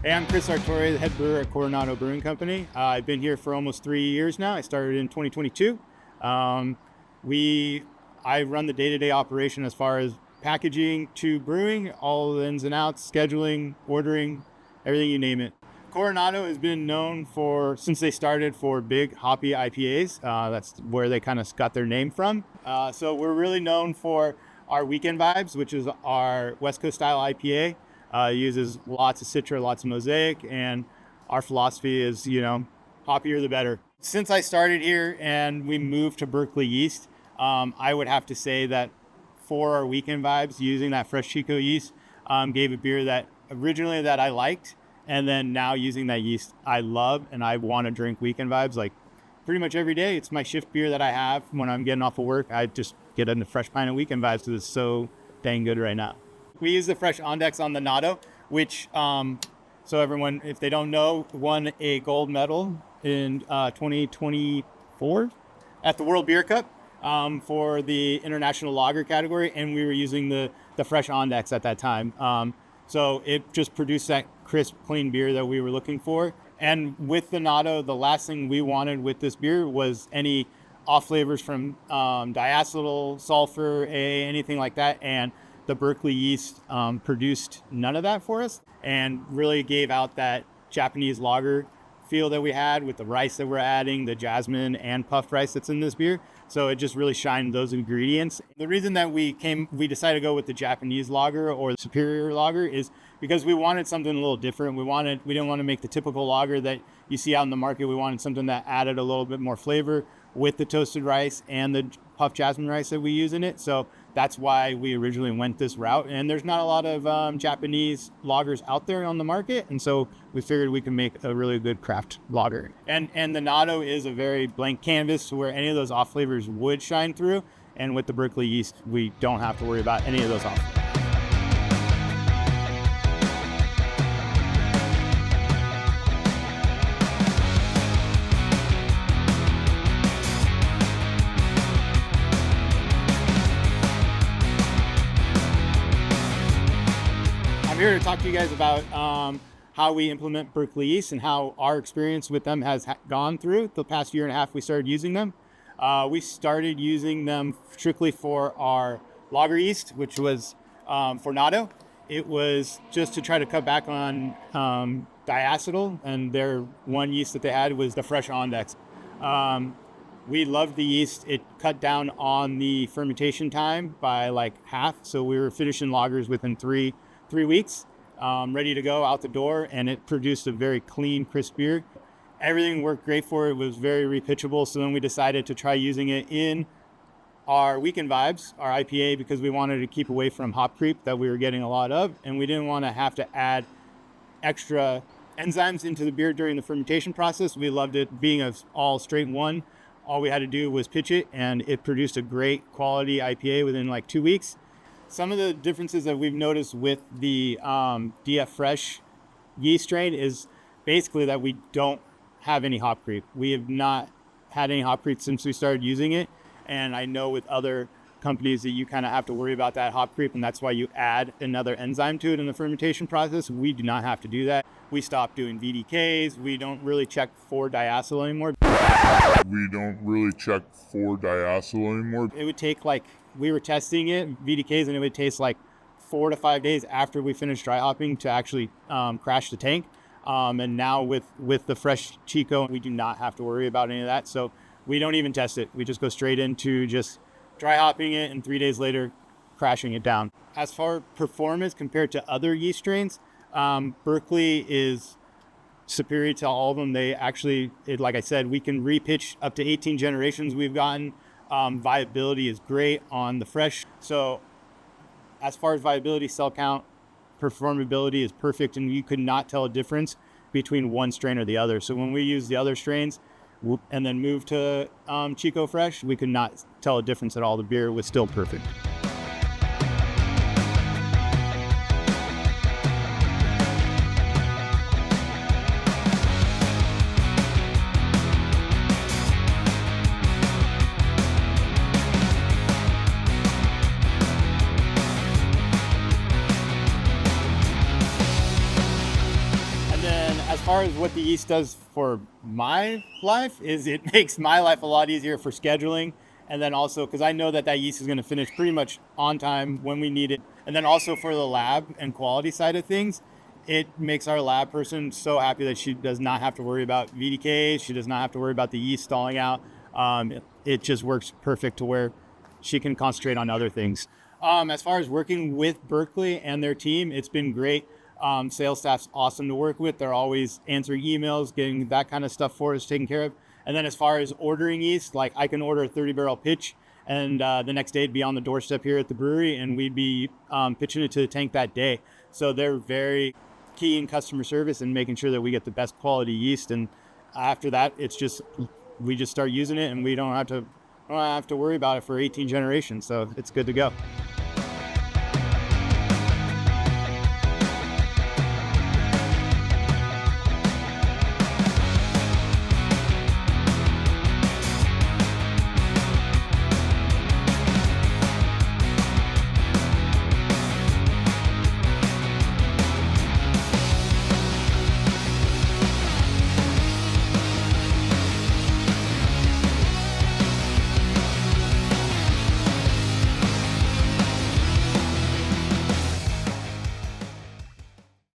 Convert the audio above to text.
Hey, I'm Chris Sartori, the head brewer at Coronado Brewing Company. I've been here for almost 3 years now. I started in 2022. I run the day-to-day operation as far as packaging to brewing, all the ins and outs, scheduling, ordering, everything you name it. Coronado has been known since they started for big hoppy IPAs. That's where they kind of got their name from. So we're really known for our Weekend Vibes, which is our West Coast style IPA. Uses lots of Citra, lots of Mosaic, and our philosophy is, hoppier the better. Since I started here and we moved to Berkeley Yeast, I would have to say that for our Weekend Vibes, using that fresh Chico yeast gave a beer that originally that I liked, and then now using that yeast I love, and I want to drink Weekend Vibes like pretty much every day. It's my shift beer that I have when I'm getting off of work. I just get a fresh pint of Weekend Vibes because it's so dang good right now. We use the Fresh Andechs on the Nado, which, so everyone, if they don't know, won a gold medal in 2024 at the World Beer Cup for the international lager category, and we were using the Fresh Andechs at that time. So it just produced that crisp, clean beer that we were looking for. And with the Nado, the last thing we wanted with this beer was any off flavors from diacetyl, sulfur, anything like that. And the Berkeley yeast produced none of that for us and really gave out that Japanese lager feel that we had with the rice that we're adding, the jasmine and puffed rice that's in this beer. So it just really shined those ingredients. The reason that we decided to go with the Japanese lager or the superior lager is because we wanted something a little different. We didn't want to make the typical lager that you see out in the market. We wanted something that added a little bit more flavor with the toasted rice and the puffed jasmine rice that we use in it. So that's why we originally went this route. And there's not a lot of Japanese lagers out there on the market. And so we figured we could make a really good craft lager. And the Nado is a very blank canvas where any of those off flavors would shine through. And with the Berkeley yeast, we don't have to worry about any of those off flavors. I'm here to talk to you guys about how we implement Berkeley yeast and how our experience with them has gone through the past year and a half we started using them. We started using them strictly for our lager yeast, which was for Nado. It was just to try to cut back on diacetyl, and their one yeast that they had was the Fresh Andechs. We loved the yeast. It cut down on the fermentation time by like half, so we were finishing lagers within three weeks, ready to go out the door, and it produced a very clean, crisp beer. Everything worked great for it. It was very repitchable. So then we decided to try using it in our Weekend Vibes, our IPA, because we wanted to keep away from hop creep that we were getting a lot of, and we didn't want to have to add extra enzymes into the beer during the fermentation process. We loved it being a all straight one. All we had to do was pitch it, and it produced a great quality IPA within like 2 weeks. Some of the differences that we've noticed with the DF Fresh yeast strain is basically that we don't have any hop creep. We have not had any hop creep since we started using it. And I know with other companies that you kind of have to worry about that hop creep, and that's why you add another enzyme to it in the fermentation process. We do not have to do that. We stopped doing VDKs. We don't really check for diacetyl anymore. It would take we were testing it, VDKs, and it would take like 4 to 5 days after we finished dry hopping to actually crash the tank. And now with the fresh Chico, we do not have to worry about any of that. So we don't even test it. We just go straight into just dry hopping it and 3 days later crashing it down. As far as performance compared to other yeast strains, Berkeley is superior to all of them. They actually, like I said, we can repitch up to 18 generations we've gotten. Viability is great on the fresh. So as far as viability, cell count, performability is perfect, and you could not tell a difference between one strain or the other. So when we use the other strains and then move to Chico Fresh, we could not tell a difference at all. The beer was still perfect. far as what the yeast does for my life is it makes my life a lot easier for scheduling. And then also, because I know that yeast is going to finish pretty much on time when we need it. And then also for the lab and quality side of things, it makes our lab person so happy that she does not have to worry about VDK. She does not have to worry about the yeast stalling out. It just works perfect to where she can concentrate on other things. As far as working with Berkeley and their team, it's been great. Sales staff's awesome to work with. They're always answering emails, getting that kind of stuff for us taken care of. And then as far as ordering yeast, like I can order a 30-barrel pitch, and the next day it'd be on the doorstep here at the brewery, and we'd be pitching it to the tank that day. So they're very key in customer service and making sure that we get the best quality yeast. And after that, we just start using it, and we don't have to worry about it for 18 generations. So it's good to go.